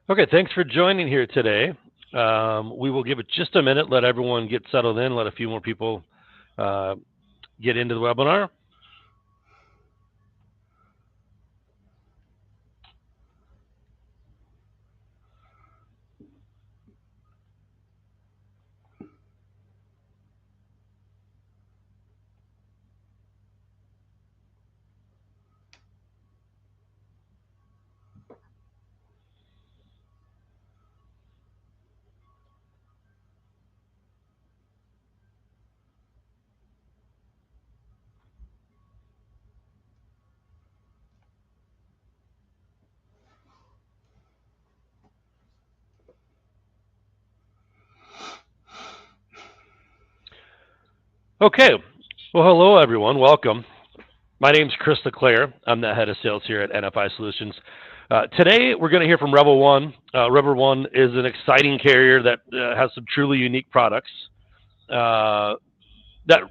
Okay, thanks for joining here today. We will give it just a minute, let everyone get settled in, let a few more people uh, get into the webinar. Okay, well, hello everyone, welcome. My name's Chris LeClaire. I'm the head of sales here at NFI Solutions. Today, we're going to hear from Revol One. Revol One is an exciting carrier that has some truly unique products that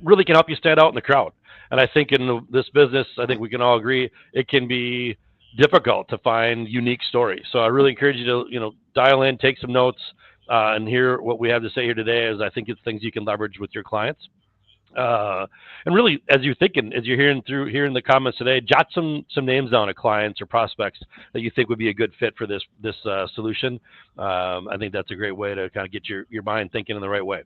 really can help you stand out in the crowd. And I think this business, I think we can all agree, it can be difficult to find unique stories. So I really encourage you to, dial in, take some notes, and hear what we have to say here today. As I think it's things you can leverage with your clients. And really, as you're thinking, as you're hearing the comments today, jot some names down of clients or prospects that you think would be a good fit for this solution. I think that's a great way to kind of get your mind thinking in the right way.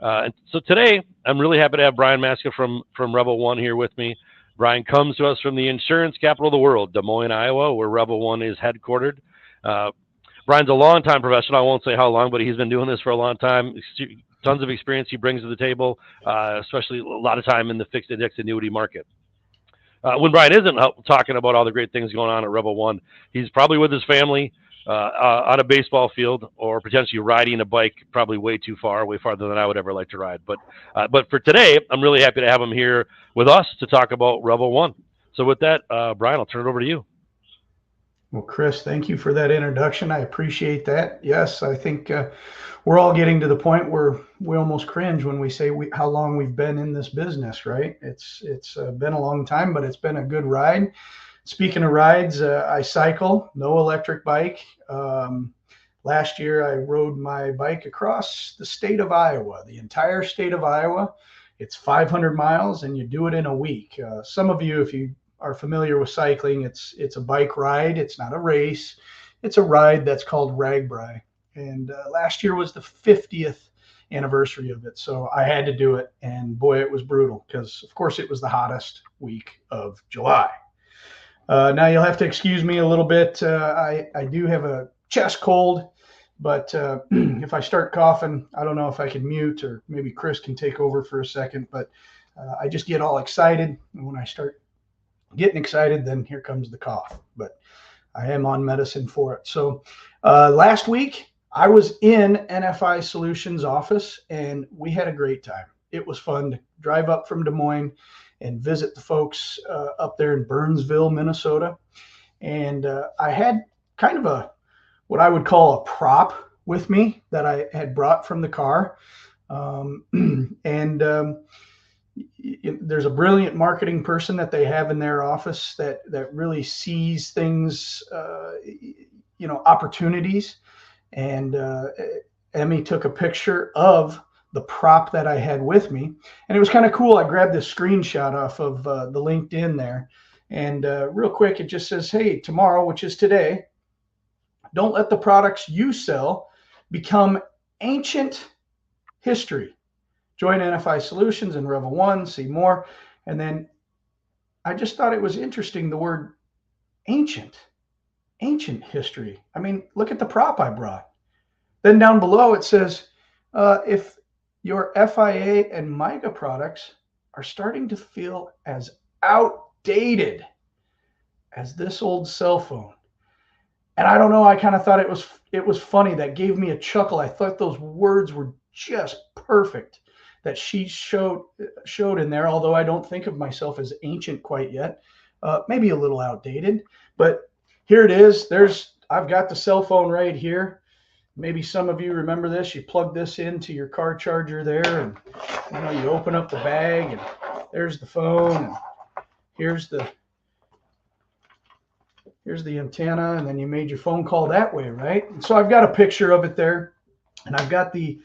And so today, I'm really happy to have Brian Maschka from Revol One here with me. Brian comes to us from the insurance capital of the world, Des Moines, Iowa, where Revol One is headquartered. Brian's a long-time professional. I won't say how long, but he's been doing this for a long time. Tons of experience he brings to the table, especially a lot of time in the fixed index annuity market. When Brian isn't talking about all the great things going on at Revol One, he's probably with his family on a baseball field or potentially riding a bike, probably way farther than I would ever like to ride. But for today, I'm really happy to have him here with us to talk about Revol One. So with that, Brian, I'll turn it over to you. Well, Chris, thank you for that introduction. I appreciate that. Yes, I think we're all getting to the point where we almost cringe when we say how long we've been in this business, right? It's been a long time, but it's been a good ride. Speaking of rides, I cycle, no electric bike. Last year, I rode my bike across the state of Iowa, the entire state of Iowa. It's 500 miles, and you do it in a week. Some of you, if you are familiar with cycling, it's a bike ride. It's not a race. It's a ride that's called RAGBRAI. And last year was the 50th anniversary of it. So I had to do it. And boy, it was brutal because, of course, it was the hottest week of July. Now you'll have to excuse me a little bit. I do have a chest cold, but if I start coughing, I don't know if I can mute or maybe Chris can take over for a second. But I just get all excited. And when I start getting excited, then here comes the cough. But I am on medicine for it. So last week, I was in NFI Solutions office, and we had a great time. It was fun to drive up from Des Moines and visit the folks up there in Burnsville, Minnesota. And I had kind of what I would call a prop with me that I had brought from the car. There's a brilliant marketing person that they have in their office that really sees things, opportunities. And Emmy took a picture of the prop that I had with me, and it was kind of cool. I grabbed this screenshot off of the LinkedIn there, and real quick, it just says, "Hey, tomorrow, which is today, don't let the products you sell become ancient history. Join NFI Solutions and Revol One, see more." And then I just thought it was interesting, the word ancient history. I mean, look at the prop I brought. Then down below it says, if your FIA and MIGA products are starting to feel as outdated as this old cell phone. And I don't know, I kind of thought it was funny. That gave me a chuckle. I thought those words were just perfect that she showed in there, although I don't think of myself as ancient quite yet, maybe a little outdated, but here it is. I've got the cell phone right here. Maybe some of you remember this. You plug this into your car charger there, and you open up the bag, and there's the phone, and here's the Here's the antenna, and then you made your phone call that way, right? And so I've got a picture of it there, and I've got the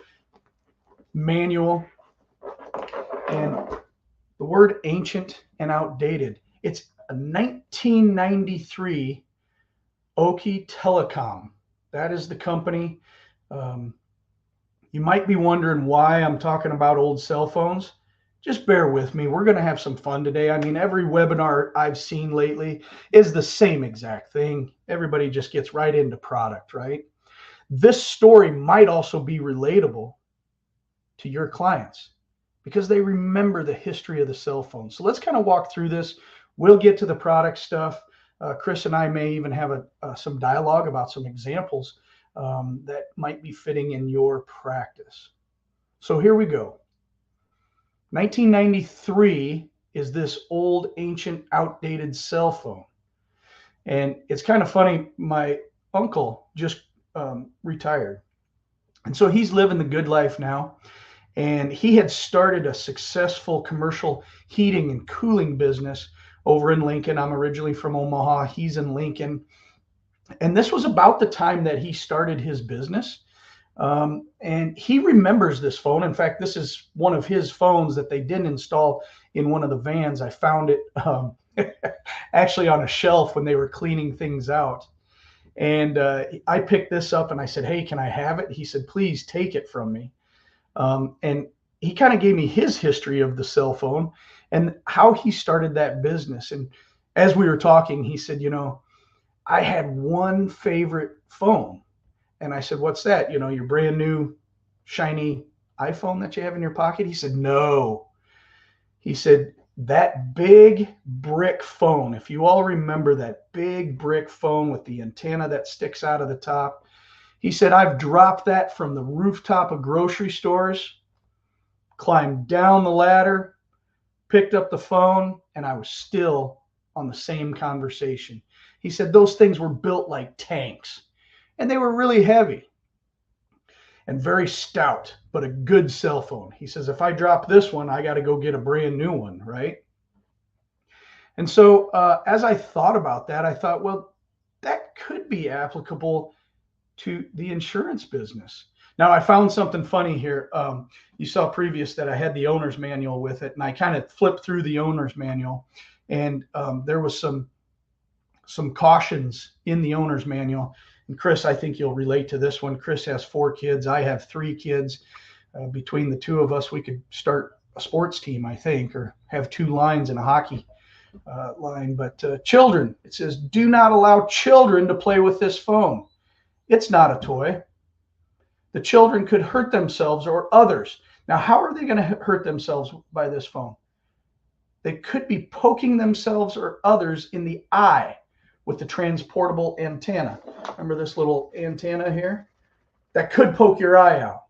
manual, and the word ancient and outdated. It's a 1993 Oki Telecom. That is the company. You might be wondering why I'm talking about old cell phones. Just bear with me. We're going to have some fun today. I mean, every webinar I've seen lately is the same exact thing. Everybody just gets right into product, right? This story might also be relatable to your clients because they remember the history of the cell phone. So let's kind of walk through this. We'll get to the product stuff. Chris and I may even have some dialogue about some examples that might be fitting in your practice. So here we go. 1993 is this old, ancient, outdated cell phone. And it's kind of funny. My uncle just retired. And so he's living the good life now. And he had started a successful commercial heating and cooling business over in Lincoln. I'm originally from Omaha. He's in Lincoln. And this was about the time that he started his business. And he remembers this phone. In fact, this is one of his phones that they didn't install in one of the vans. I found it actually on a shelf when they were cleaning things out. And I picked this up and I said, "Hey, can I have it?" He said, "Please take it from me." And he kind of gave me his history of the cell phone and how he started that business. And as we were talking, he said, I had one favorite phone. And I said, "What's that? Your brand new shiny iPhone that you have in your pocket?" He said, "No." He said, "That big brick phone, if you all remember that big brick phone with the antenna that sticks out of the top." He said, "I've dropped that from the rooftop of grocery stores, climbed down the ladder, picked up the phone, and I was still on the same conversation." He said, "Those things were built like tanks, and they were really heavy and very stout, but a good cell phone." He says, "If I drop this one, I got to go get a brand new one, right?" And so as I thought about that, I thought, well, that could be applicable to the insurance business. Now, I found something funny here. You saw previous that I had the owner's manual with it, and I kind of flipped through the owner's manual, and there was some cautions in the owner's manual. And Chris, I think you'll relate to this one. Chris has 4 kids. I have 3 kids. Between the two of us, we could start a sports team, I think, or have 2 lines in a hockey line. But children, it says, "Do not allow children to play with this phone. It's not a toy. The children could hurt themselves or others." Now, how are they going to hurt themselves by this phone? They could be poking themselves or others in the eye with the transportable antenna. Remember this little antenna here? That could poke your eye out.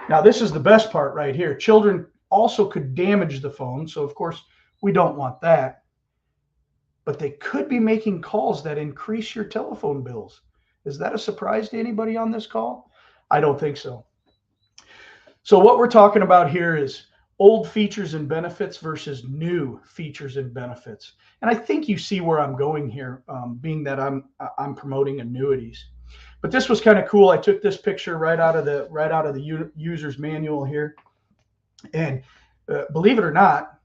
Now, this is the best part right here. Children also could damage the phone. So, of course, we don't want that. But they could be making calls that increase your telephone bills. Is that a surprise to anybody on this call? I don't think so. So what we're talking about here is old features and benefits versus new features and benefits. And I think you see where I'm going here, being that I'm promoting annuities. But this was kind of cool. I took this picture right out of the user's manual here. And believe it or not,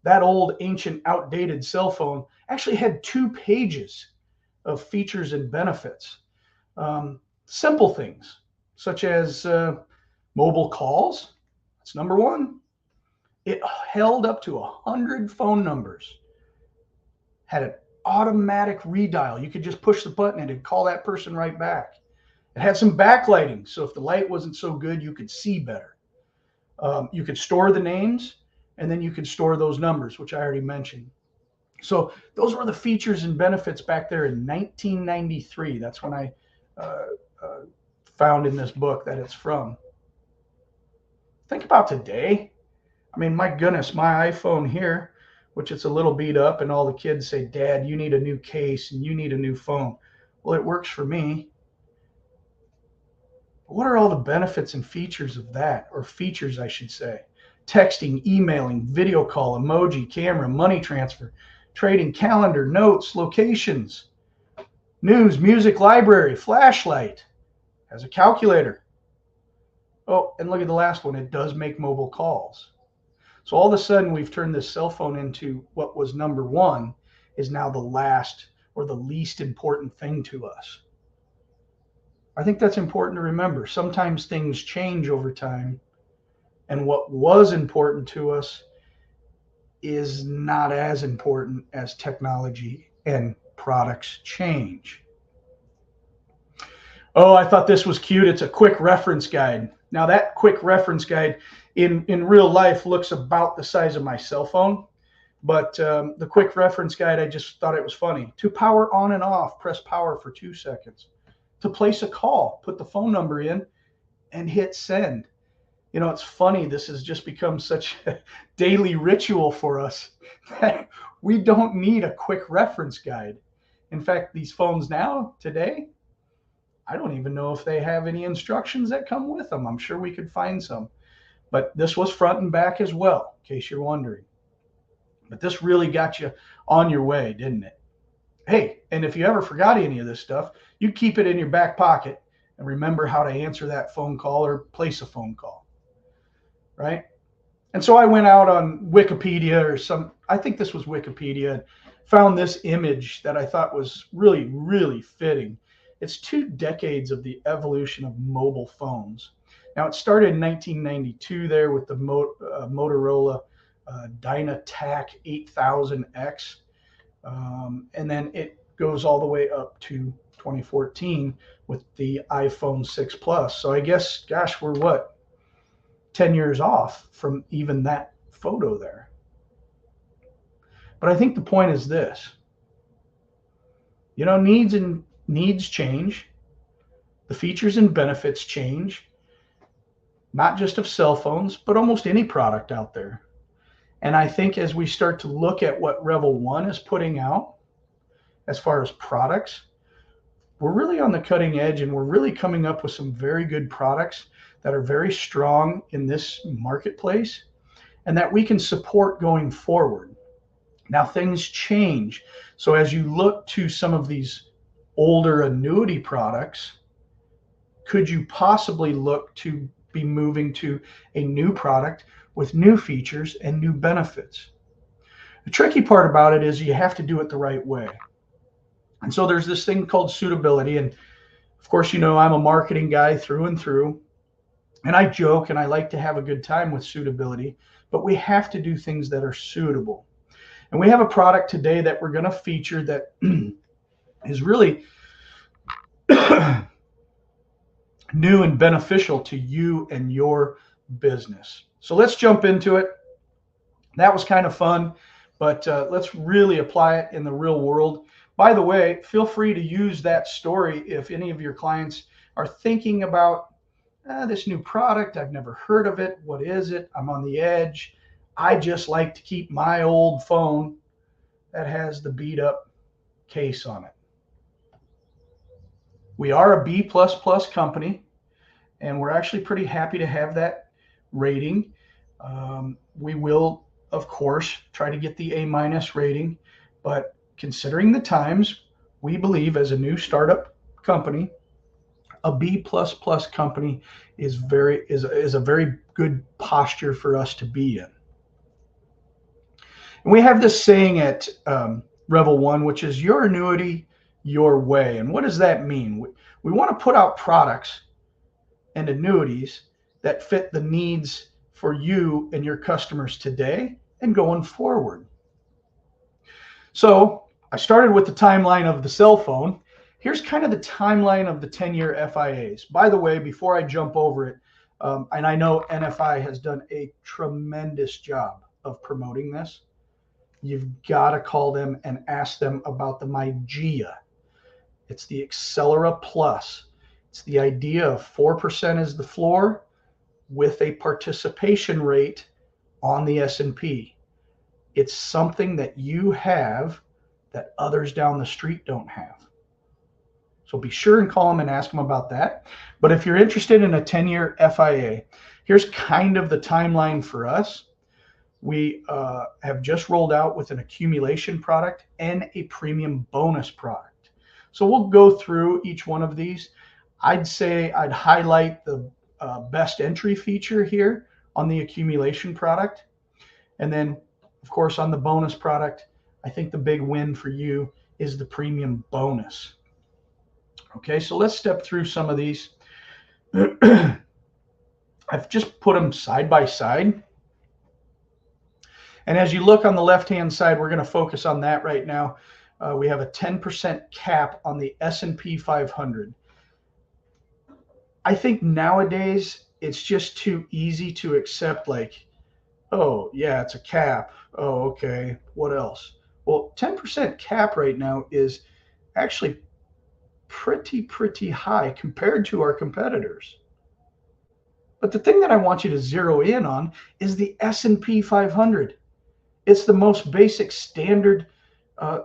that old, ancient, outdated cell phone actually had 2 pages of features and benefits. Simple things such as mobile calls. That's number 1. It held up to 100 phone numbers. Had an automatic redial. You could just push the button and it'd call that person right back. It had some backlighting, so if the light wasn't so good, you could see better. You could store the names, and then you could store those numbers, which I already mentioned. So those were the features and benefits back there in 1993. That's when I found in this book that it's from. Think about today. I mean, my goodness, my iPhone here, which it's a little beat up, and all the kids say, "Dad, you need a new case and you need a new phone." Well, it works for me. But what are all the benefits and features of that, or features, I should say? Texting, emailing, video call, emoji, camera, money transfer, trading, calendar, notes, locations. News, music, library, flashlight, has a calculator. Oh, and look at the last one. It does make mobile calls. So all of a sudden, we've turned this cell phone into what was number one is now the last or the least important thing to us. I think that's important to remember. Sometimes things change over time, and what was important to us is not as important as technology and products change. Oh, I thought this was cute. It's a quick reference guide. Now that quick reference guide in real life looks about the size of my cell phone, but the quick reference guide, I just thought it was funny. To power on and off, press power for 2 seconds. To place a call, put the phone number in and hit send. You know, it's funny. This has just become such a daily ritual for us that we don't need a quick reference guide. In fact, these phones now, today, I don't even know if they have any instructions that come with them. I'm sure we could find some. But this was front and back as well, in case you're wondering. But this really got you on your way, didn't it? Hey, and if you ever forgot any of this stuff, you keep it in your back pocket and remember how to answer that phone call or place a phone call, right? And so I went out on Wikipedia or I think this was Wikipedia, and found this image that I thought was really, really fitting. It's 2 decades of the evolution of mobile phones. Now, it started in 1992 there with the Motorola Dynatac 8000X. And then it goes all the way up to 2014 with the iPhone 6 Plus. So I guess, gosh, we're what? 10 years off from even that photo there. But I think the point is this. You know, needs change. The features and benefits change, not just of cell phones, but almost any product out there. And I think as we start to look at what Revol One is putting out as far as products, we're really on the cutting edge, and we're really coming up with some very good products that are very strong in this marketplace and that we can support going forward. Now, things change. So as you look to some of these older annuity products, could you possibly look to be moving to a new product with new features and new benefits? The tricky part about it is you have to do it the right way. And so there's this thing called suitability. And of course, you know, I'm a marketing guy through and through. And I joke and I like to have a good time with suitability, but we have to do things that are suitable. And we have a product today that we're going to feature that is really new and beneficial to you and your business. So let's jump into it. That was kind of fun, but let's really apply it in the real world. By the way, feel free to use that story if any of your clients are thinking about this new product. I've never heard of it. What is it? I'm on the edge. I just like to keep my old phone that has the beat up case on it. We are a B++ company, and we're actually pretty happy to have that rating. We will, of course, try to get the A- rating, but considering the times, we believe as a new startup company, a B++ company is a very good posture for us to be in. And we have this saying at Revol One, which is your annuity, your way. And what does that mean? We want to put out products and annuities that fit the needs for you and your customers today and going forward. So I started with the timeline of the cell phone. Here's kind of the timeline of the 10-year FIAs. By the way, before I jump over it, and I know NFI has done a tremendous job of promoting this, you've got to call them and ask them about the MyGIA. It's the Accelera Plus. It's the idea of 4% is the floor with a participation rate on the S&P. It's something that you have that others down the street don't have. So be sure and call them and ask them about that. But if you're interested in a 10-year FIA, here's kind of the timeline for us. We have just rolled out with an accumulation product and a premium bonus product. So we'll go through each one of these. I'd say I'd highlight the best entry feature here on the accumulation product. And then, of course, on the bonus product, I think the big win for you is the premium bonus. Okay, so let's step through some of these. I've just put them side by side. And as you look on the left-hand side, we're going to focus on that right now. We have a 10% cap on the S&P 500. I think nowadays it's just too easy to accept, like, oh, yeah, it's a cap. Oh, okay, what else? Well, 10% cap right now is actually pretty high compared to our competitors. But the thing that I want you to zero in on is the S&P 500. It's the most basic standard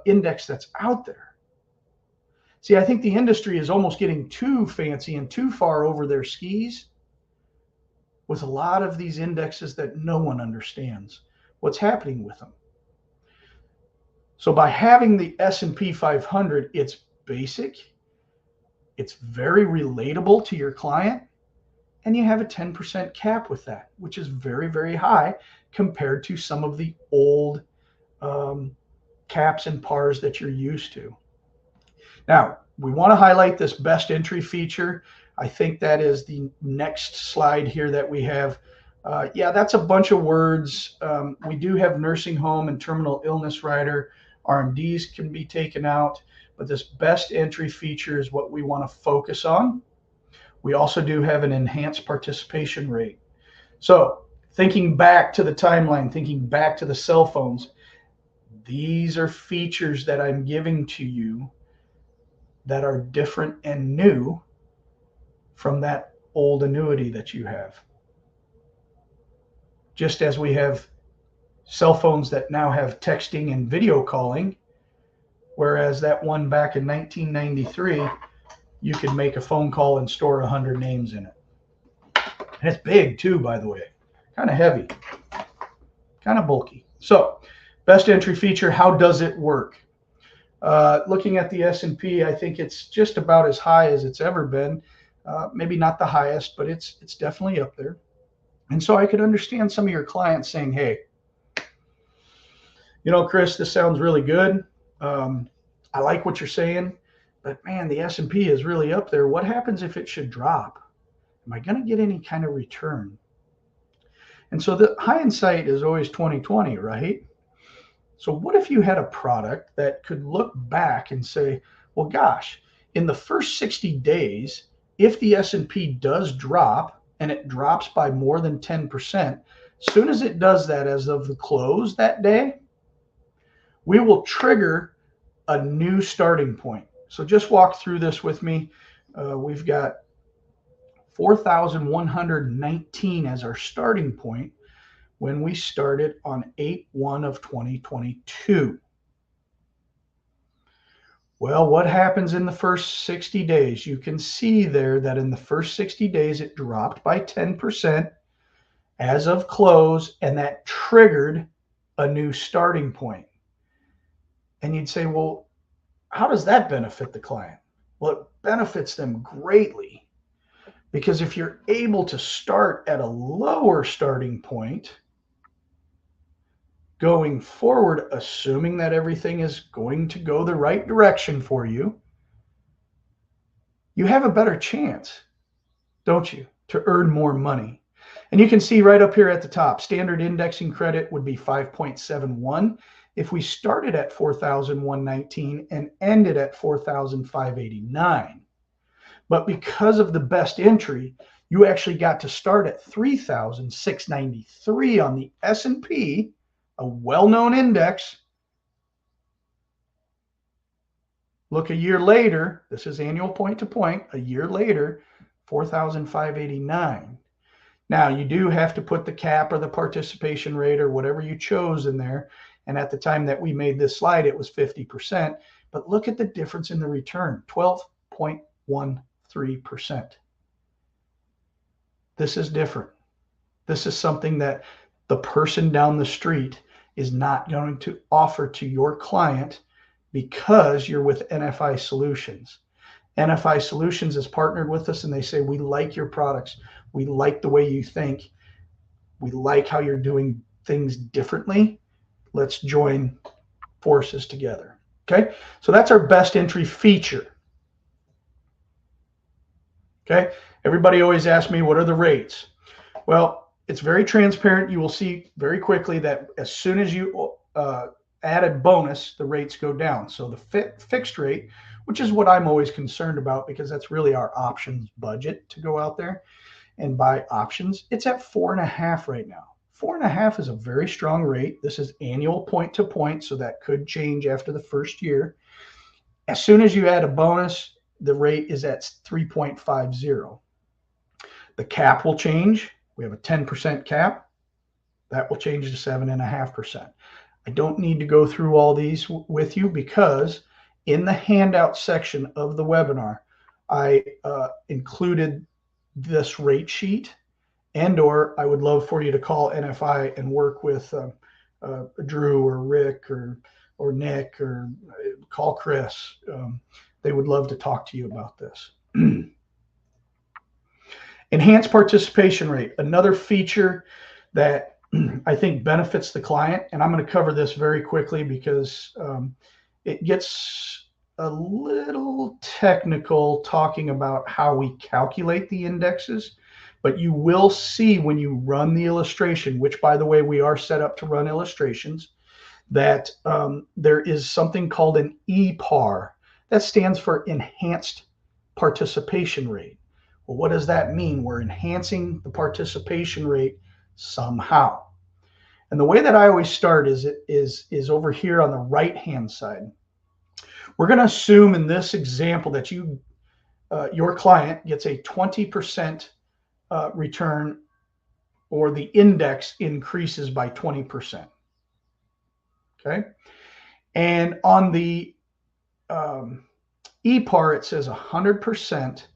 index that's out there. See, I think the industry is almost getting too fancy and too far over their skis with a lot of these indexes that no one understands what's happening with them. So by having the S&P 500, it's basic, it's very relatable to your client, and you have a 10% cap with that, which is very high compared to some of the old caps and pars that you're used to. Now, we want to highlight this best entry feature. I think that is the next slide here that we have. Yeah, that's a bunch of words. We do have nursing home and terminal illness rider. RMDs can be taken out, but this best entry feature is what we want to focus on. We also do have an enhanced participation rate. So thinking back to the timeline, thinking back to the cell phones, these are features that I'm giving to you that are different and new from that old annuity that you have. Just as we have cell phones that now have texting and video calling, whereas that one back in 1993, you could make a phone call and store 100 names in it. And it's big too, by the way, kind of heavy, kind of bulky. So best entry feature, how does it work? Looking at the S&P, I think it's just about as high as it's ever been. Maybe not the highest, but it's definitely up there. And so I could understand some of your clients saying, hey, you know, Chris, this sounds really good. I like what you're saying, but man, the S&P is really up there. What happens if it should drop? Am I going to get any kind of return? And so the hindsight is always 20/20, right? So what if you had a product that could look back and say, well, gosh, in the first 60 days, if the S&P does drop and it drops by more than 10%, as soon as it does that as of the close that day, we will trigger a new starting point. So just walk through this with me. We've got 4,119 as our starting point when we started on 8/1 of 2022. Well, what happens in the first 60 days? You can see there that in the first 60 days, it dropped by 10% as of close, and that triggered a new starting point. And you'd say, well, how does that benefit the client? Well, it benefits them greatly, because if you're able to start at a lower starting point, going forward, assuming that everything is going to go the right direction for you, you have a better chance, don't you, to earn more money. And you can see right up here at the top, standard indexing credit would be 5.71 if we started at 4,119 and ended at 4,589. But because of the best entry, you actually got to start at 3,693 on the S&P, a well-known index. Look a year later, this is annual point to point, a year later, 4,589. Now, you do have to put the cap or the participation rate or whatever you chose in there. And at the time that we made this slide, it was 50%. But look at the difference in the return, 12.13%. This is different. This is something that the person down the street is not going to offer to your client because you're with NFI Solutions. NFI Solutions has partnered with us, and they say, we like your products. We like the way you think. We like how you're doing things differently. Let's join forces together. Okay, so that's our best entry feature. Okay, everybody always asks me, what are the rates? Well, it's very transparent. You will see very quickly that as soon as you add a bonus, the rates go down. So the fixed rate, which is what I'm always concerned about, because that's really our options budget to go out there and buy options, it's at 4.5 right now. 4.5 is a very strong rate. This is annual point to point, so that could change after the first year. As soon as you add a bonus, the rate is at 3.50. The cap will change. We have a 10% cap. That will change to 7.5%. I don't need to go through all these with you, because in the handout section of the webinar, I included this rate sheet, and/or I would love for you to call NFI and work with Drew or Rick or Nick, or call Chris. They would love to talk to you about this. Enhanced participation rate, another feature that I think benefits the client. And I'm going to cover this very quickly, because it gets a little technical talking about how we calculate the indexes. But you will see when you run the illustration, which, by the way, we are set up to run illustrations, that there is something called an EPAR. That stands for Enhanced Participation Rate. Well, what does that mean? We're enhancing the participation rate somehow. And the way that I always start is over here on the right-hand side. We're going to assume in this example that your client gets a 20% return, or the index increases by 20%. Okay. And on the EPAR, it says 100%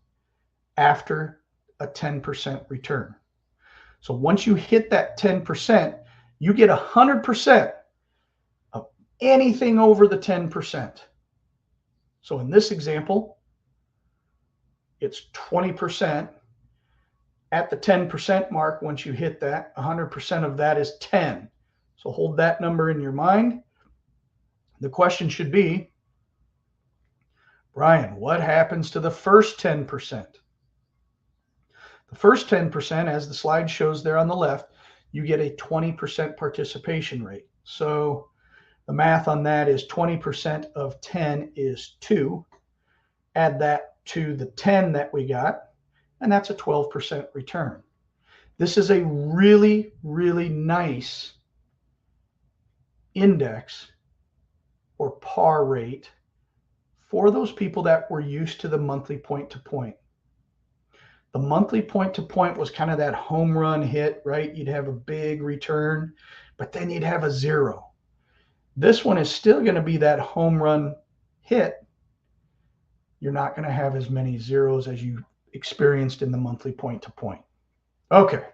after a 10% return. So once you hit that 10%, you get 100% of anything over the 10%. So in this example, it's 20%. At the 10% mark, once you hit that, 100% of that is 10. So hold that number in your mind. The question should be, Brian, what happens to the first 10%? The first 10%, as the slide shows there on the left, you get a 20% participation rate. So the math on that is 20% of 10 is 2. Add that to the 10 that we got, and that's a 12% return. This is a really, really nice index or par rate for those people that were used to the monthly point to point. The monthly point to point was kind of that home run hit, right? You'd have a big return, but then you'd have a zero. This one is still going to be that home run hit. You're not going to have as many zeros as you experienced in the monthly point to point. Okay,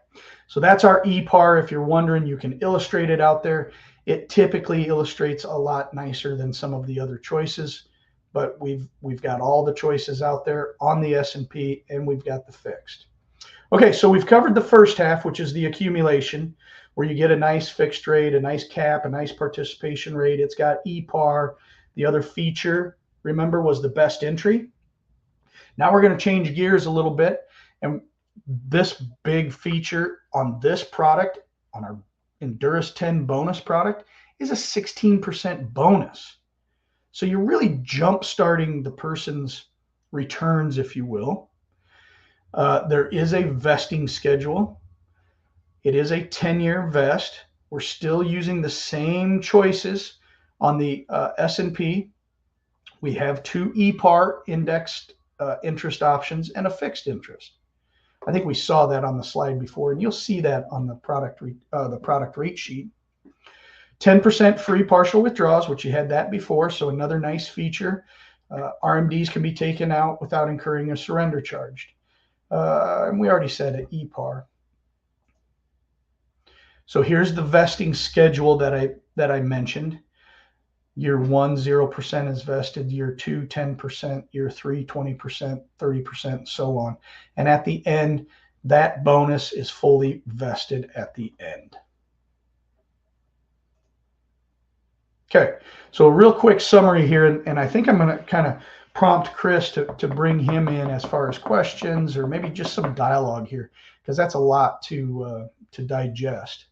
so that's our EPAR. If you're wondering, you can illustrate it out there. It typically illustrates a lot nicer than some of the other choices, but we've got all the choices out there on the S&P, and we've got the fixed. Okay, so we've covered the first half, which is the accumulation, where you get a nice fixed rate, a nice cap, a nice participation rate. It's got EPAR. The other feature, remember, was the best entry. Now we're going to change gears a little bit, and this big feature on this product, on our Endurus 10 bonus product, is a 16% bonus. So you're really jump starting the person's returns, if you will. There is a vesting schedule. It is a 10-year vest. We're still using the same choices on the S&P. We have 2 EPAR indexed interest options and a fixed interest. I think we saw that on the slide before, and you'll see that on the product rate sheet. 10% free partial withdrawals, which you had that before, so another nice feature. RMDs can be taken out without incurring a surrender charge. And we already said at EPAR. So here's the vesting schedule that I mentioned. Year 1, 0% is vested. Year 2, 10%. Year 3, 20%, 30%, and so on. And at the end, that bonus is fully vested at the end. Okay, so a real quick summary here, and I think I'm going to kind of prompt Chris to bring him in as far as questions or maybe just some dialogue here, because that's a lot to digest.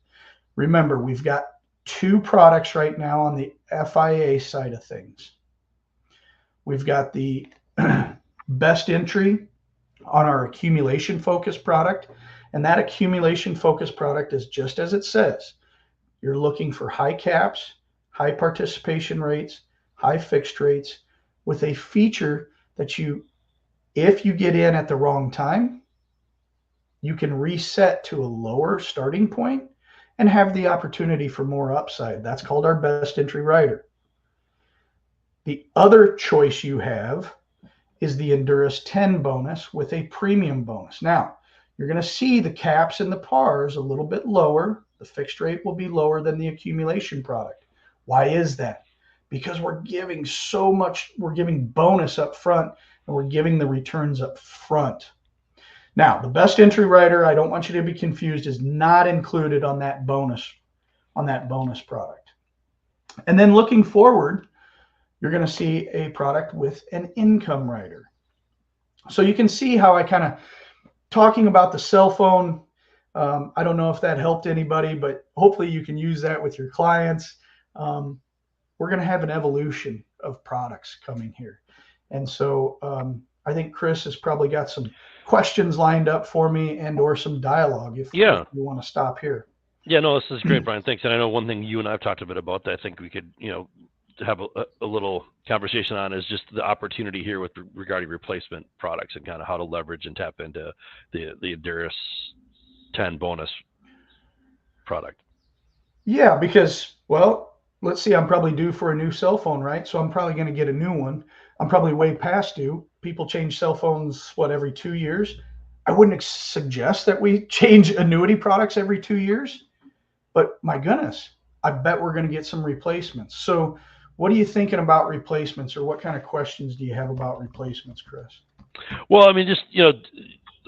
Remember, we've got 2 products right now on the FIA side of things. We've got the best entry on our accumulation focused product, and that accumulation focused product is just as it says. You're looking for high caps, high participation rates, high fixed rates, with a feature that if you get in at the wrong time, you can reset to a lower starting point and have the opportunity for more upside. That's called our best entry rider. The other choice you have is the Endurus 10 bonus with a premium bonus. Now, you're going to see the caps and the pars a little bit lower. The fixed rate will be lower than the accumulation product. Why is that? Because we're giving so much, we're giving bonus up front and we're giving the returns up front. Now, the best entry rider, I don't want you to be confused, is not included on that bonus product. And then looking forward, you're going to see a product with an income rider. So you can see how I kind of talking about the cell phone. I don't know if that helped anybody, but hopefully you can use that with your clients. We're going to have an evolution of products coming here. And so I think Chris has probably got some questions lined up for me and or some dialogue if you want to stop here. Yeah, no, this is great, Brian. Thanks. And I know one thing you and I have talked a bit about that I think we could, have a little conversation on is just the opportunity here with regarding replacement products and kind of how to leverage and tap into the Endurus 10 bonus product. Yeah, because, well, let's see, I'm probably due for a new cell phone, right? So I'm probably going to get a new one. I'm probably way past due. People change cell phones, every 2 years? I wouldn't suggest that we change annuity products every 2 years, but my goodness, I bet we're going to get some replacements. So what are you thinking about replacements, or what kind of questions do you have about replacements, Chris? Well, I mean, just,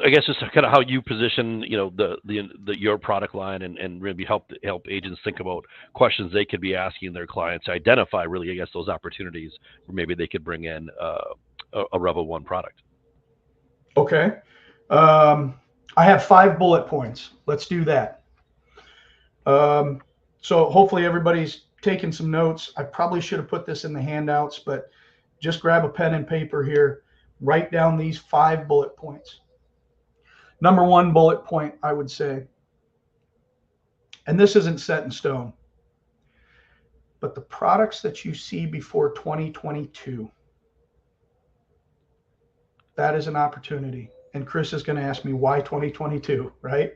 I guess just kind of how you position, your product line and really help agents think about questions they could be asking their clients to identify really, I guess, those opportunities where maybe they could bring in a Revol One product. Okay. I have 5 bullet points. Let's do that. So hopefully everybody's taking some notes. I probably should have put this in the handouts, but just grab a pen and paper here. Write down these 5 bullet points. Number 1 bullet point, I would say, and this isn't set in stone, but the products that you see before 2022, that is an opportunity. And Chris is going to ask me why 2022, right?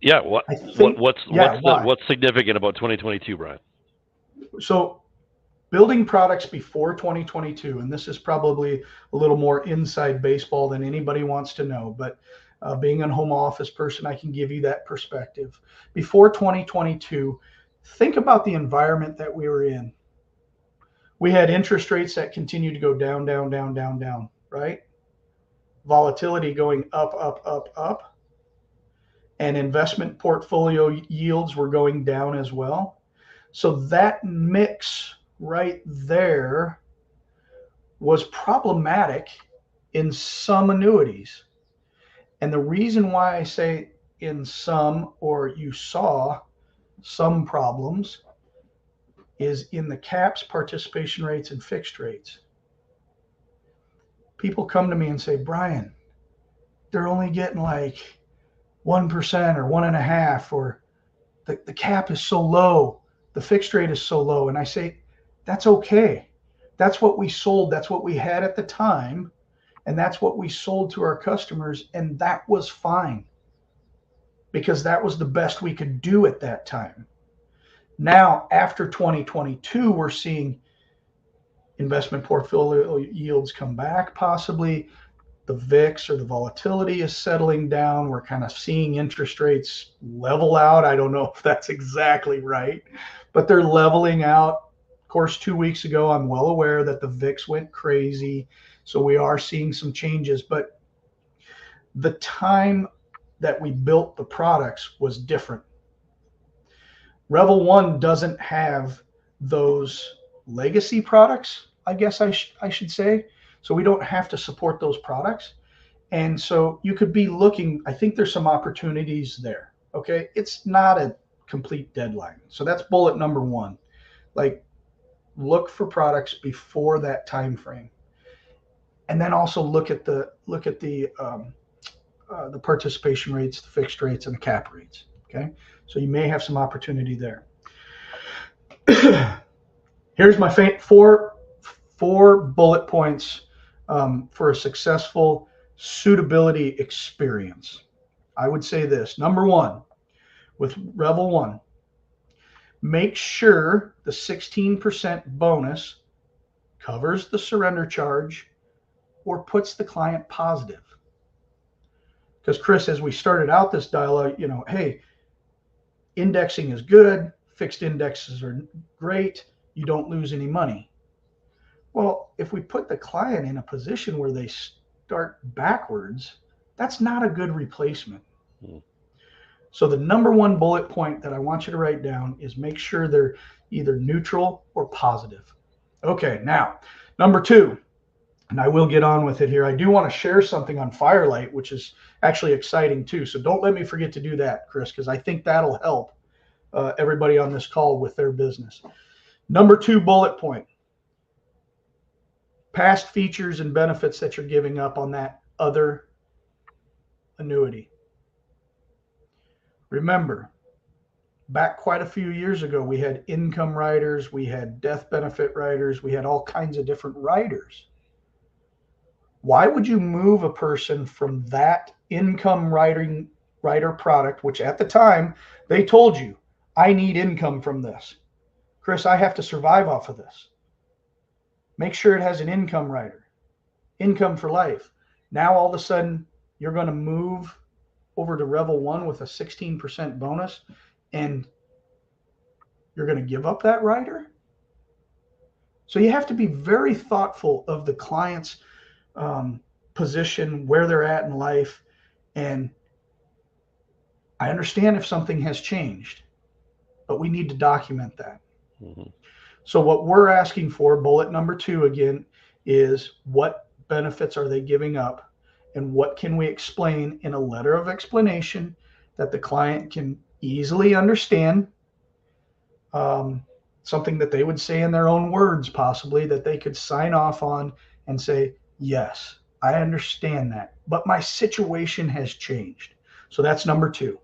Yeah. What's significant about 2022, Brian? So building products before 2022, and this is probably a little more inside baseball than anybody wants to know, but being a home office person, I can give you that perspective. Before 2022, think about the environment that we were in. We had interest rates that continued to go down, down, down, down, down, right? Volatility going up, up, up, up. And investment portfolio yields were going down as well. So that mix right there was problematic in some annuities. And the reason why I say in some, or you saw some problems, is in the caps, participation rates, and fixed rates. People come to me and say, Brian, they're only getting like 1% or 1.5%, or the cap is so low, the fixed rate is so low. And I say, that's okay. That's what we sold. That's what we had at the time. And that's what we sold to our customers. And that was fine, because that was the best we could do at that time. Now, after 2022, we're seeing investment portfolio yields come back, possibly. The VIX, or the volatility, is settling down. We're kind of seeing interest rates level out. I don't know if that's exactly right, but they're leveling out. Of course, 2 weeks ago, I'm well aware that the VIX went crazy. So we are seeing some changes, but the time that we built the products was different. Revol One doesn't have those legacy products, I guess I should say. So we don't have to support those products. And so you could be looking, I think there's some opportunities there. Okay. It's not a complete deadline. So that's bullet number one. Like, look for products before that time frame. And then also look at the participation rates, the fixed rates, and the cap rates. Okay. So you may have some opportunity there. Here's my four bullet points for a successful suitability experience. I would say this. Number one, with Revol One, make sure the 16% bonus covers the surrender charge or puts the client positive. Because Chris, as we started out this dialogue, hey, indexing is good, fixed indexes are great, you don't lose any money. Well, if we put the client in a position where they start backwards, that's not a good replacement. So the number one bullet point that I want you to write down is make sure they're either neutral or positive. Okay, now, number two, and I will get on with it here. I do want to share something on Firelight, which is actually exciting too. So don't let me forget to do that, Chris, because I think that'll help everybody on this call with their business. Number two bullet point, past features and benefits that you're giving up on that other annuity. Remember, back quite a few years ago, we had income riders, we had death benefit riders, we had all kinds of different riders. Why would you move a person from that income rider product, which at the time they told you, I need income from this. Chris, I have to survive off of this. Make sure it has an income rider, income for life. Now all of a sudden you're going to move over to Revol One with a 16% bonus and you're going to give up that rider? So you have to be very thoughtful of the client's position, where they're at in life. And I understand if something has changed, but we need to document that. Mm-hmm. So what we're asking for, bullet number two again, is what benefits are they giving up and what can we explain in a letter of explanation that the client can easily understand, something that they would say in their own words, possibly, that they could sign off on and say, yes, I understand that, but my situation has changed. So that's number two.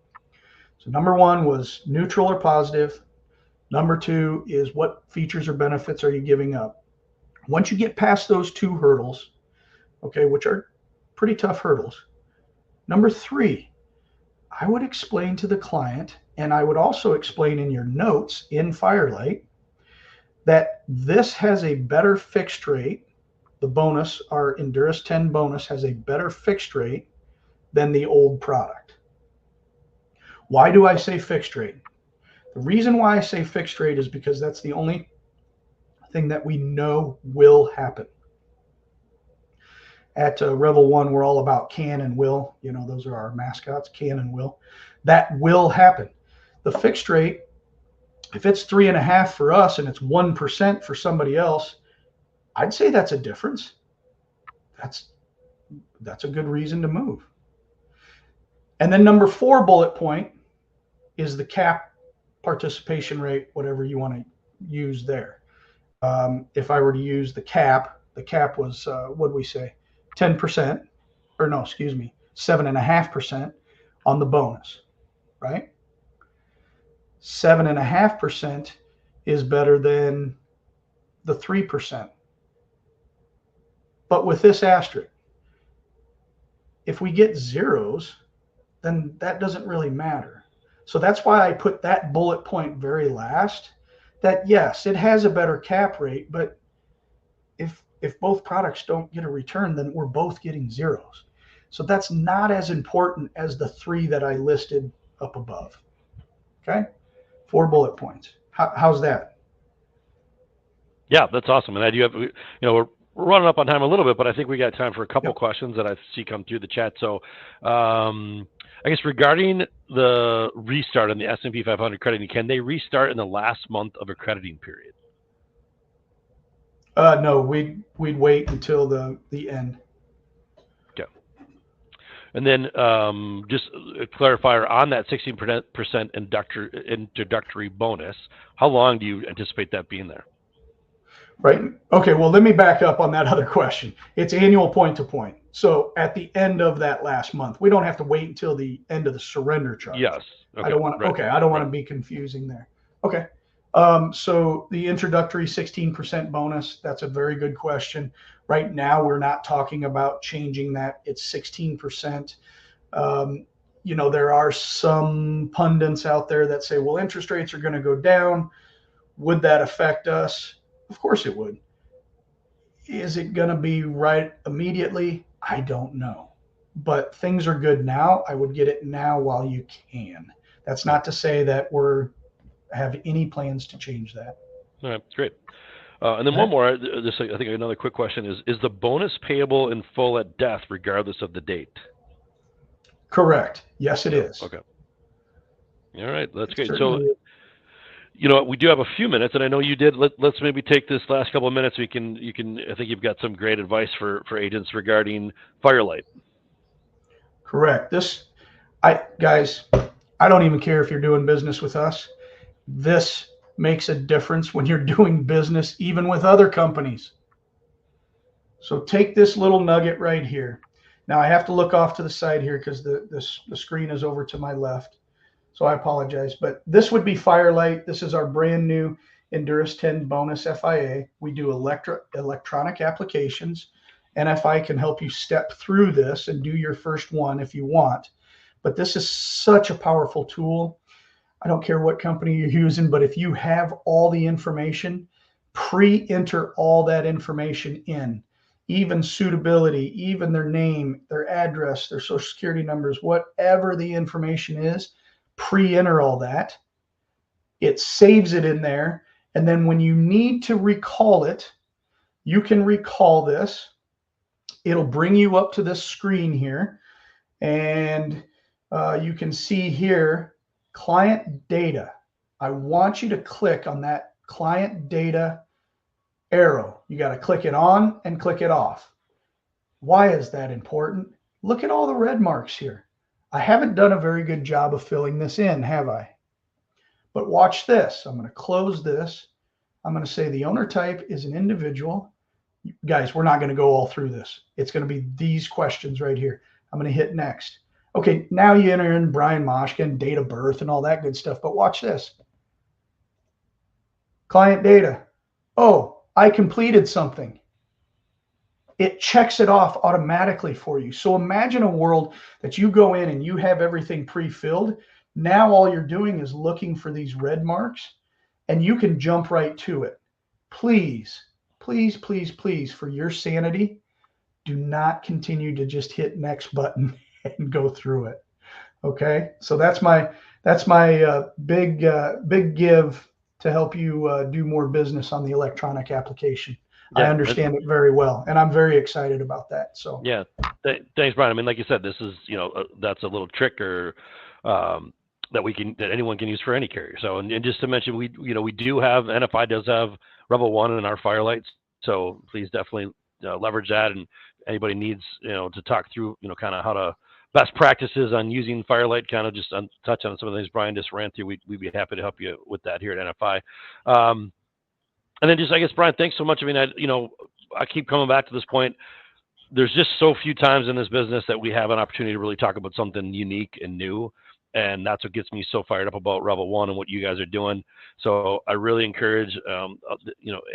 So number one was neutral or positive. Number two is what features or benefits are you giving up? Once you get past those two hurdles, okay, which are pretty tough hurdles. Number three, I would explain to the client, and I would also explain in your notes in Firelight, that this has a better fixed rate. The bonus, our Endurus 10 bonus, has a better fixed rate than the old product. Why do I say fixed rate? The reason why I say fixed rate is because that's the only thing that we know will happen. At Revol One, we're all about can and will. Those are our mascots, can and will. That will happen. The fixed rate, if it's 3.5% for us and it's 1% for somebody else, I'd say that's a difference. That's a good reason to move. And then number four bullet point is the cap participation rate, whatever you want to use there. If I were to use the cap was, what did we say? 10%, or no, excuse me, 7.5% on the bonus, right? 7.5% is better than the 3%. But with this asterisk, if we get zeros, then that doesn't really matter. So that's why I put that bullet point very last, that yes, it has a better cap rate, but if both products don't get a return, then we're both getting zeros. So that's not as important as the three that I listed up above. Okay? 4 bullet points. How's that? Yeah, that's awesome. And I do have, we're running up on time a little bit, but I think we got time for a couple Yep. questions that I see come through the chat. So, I guess regarding the restart on the S&P 500 crediting, can they restart in the last month of a crediting period? No, we'd wait until the end. Okay. And then just a clarifier on that 16% introductory bonus, how long do you anticipate that being there? Right. Okay. Well, let me back up on that other question. It's annual point to point. So at the end of that last month, we don't have to wait until the end of the surrender charge. Yes. I Okay. don't want to. Right. Okay. I don't want Right. to be confusing there. Okay. So the introductory 16% bonus, that's a very good question. Right now, we're not talking about changing that. It's 16%. There are some pundits out there that say, well, interest rates are going to go down. Would that affect us? Of course it would. Is it going to be right immediately? I don't know. But things are good now. I would get it now while you can. That's Right. not to say that we're have any plans to change that. All right. Great. And then one more, just I think another quick question is the bonus payable in full at death regardless of the date? Correct. Yes, it Yep. is. Okay. All right. That's It great. So, certainly is. we do have a few minutes, and I know you did. Let's maybe take this last couple of minutes. You can. I think you've got some great advice for agents regarding Firelight. Correct. Guys, I don't even care if you're doing business with us. This makes a difference when you're doing business even with other companies. So take this little nugget right here. Now I have to look off to the side here because the screen is over to my left. So I apologize, but this would be Firelight. This is our brand new Endurus 10 bonus FIA. We do electronic applications. NFI can help you step through this and do your first one if you want. But this is such a powerful tool. I don't care what company you're using, but if you have all the information, pre-enter all that information in, even suitability, even their name, their address, their social security numbers, whatever the information is, pre-enter all that. It saves it in there. And then when you need to recall it, you can recall this. It'll bring you up to this screen here. And you can see here, client data. I want you to click on that client data arrow. You got to click it on and click it off. Why is that important? Look at all the red marks here. I haven't done a very good job of filling this in, have I? But watch this. I'm going to close this. I'm going to say the owner type is an individual. Guys, we're not going to go all through this. It's going to be these questions right here. I'm going to hit next. Okay, now you enter in Brian Maschka and date of birth and all that good stuff, but watch this. Client data. Oh, I completed something. It checks it off automatically for you. So imagine a world that you go in and you have everything pre-filled. Now all you're doing is looking for these red marks and you can jump right to it. Please, please, please, please, for your sanity, do not continue to just hit next button and go through it. Okay, so that's my big give to help you do more business on the electronic application. I Yeah. understand it very well, and I'm very excited about that. So Yeah. Thanks, Brian. I mean, like you said, this is that's a little trick or that anyone can use for any carrier. So and just to mention, we do have NFI does have Revol One in our Firelights. So please definitely leverage that. And anybody needs to talk through kind of how to best practices on using Firelight, kind of just touch on some of the things Brian just ran through. We'd be happy to help you with that here at NFI. And then just, I guess, Brian, thanks so much. I mean, I keep coming back to this point. There's just so few times in this business that we have an opportunity to really talk about something unique and new. And that's what gets me so fired up about Revol One and what you guys are doing. So I really encourage,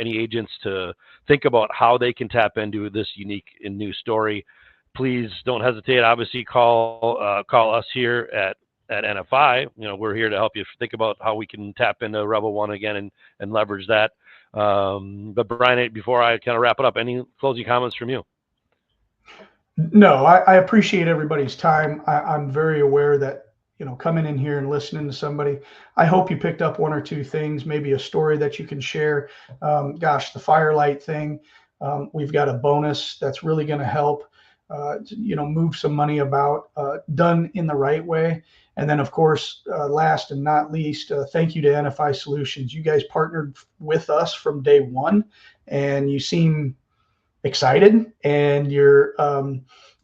any agents to think about how they can tap into this unique and new story. Please don't hesitate. Obviously, call us here at NFI. We're here to help you think about how we can tap into Revol One again and leverage that. But Brian, before I kind of wrap it up, any closing comments from you? no, I appreciate everybody's time. I'm very aware that coming in here and listening to somebody, I hope you picked up one or two things, maybe a story that you can share. Gosh, the firelight thing, we've got a bonus that's really going to help, move some money about, done in the right way. And then, of course, last and not least, thank you to NFI Solutions. You guys partnered with us from day one, and you seem excited and you're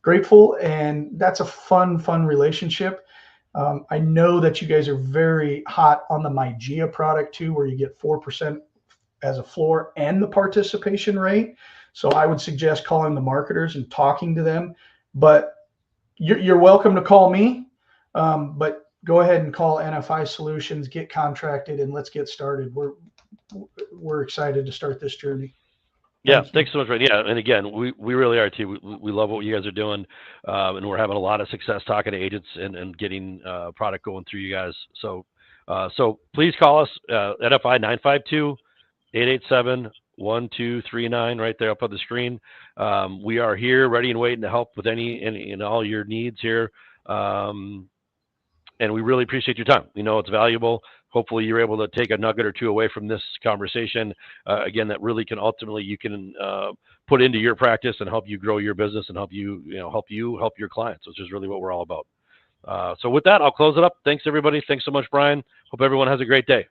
grateful. And that's a fun relationship. I know that you guys are very hot on the MyGia product too, where you get 4% as a floor and the participation rate. So I would suggest calling the marketers and talking to them. But you're welcome to call me. But go ahead and call NFI Solutions, get contracted, and let's get started. We're excited to start this journey. Yeah, thanks so much, Ryan. Yeah, and again, we really are too. We love what you guys are doing, and we're having a lot of success talking to agents and getting product going through you guys. So please call us NFI 952-887-1239 right there up on the screen. We are here, ready and waiting to help with any and all your needs here. And we really appreciate your time. We know it's valuable. Hopefully you're able to take a nugget or two away from this conversation. Again, that really can ultimately, you can put into your practice and help you grow your business and help you help your clients, which is really what we're all about. So with that, I'll close it up. Thanks everybody. Thanks so much, Brian. Hope everyone has a great day.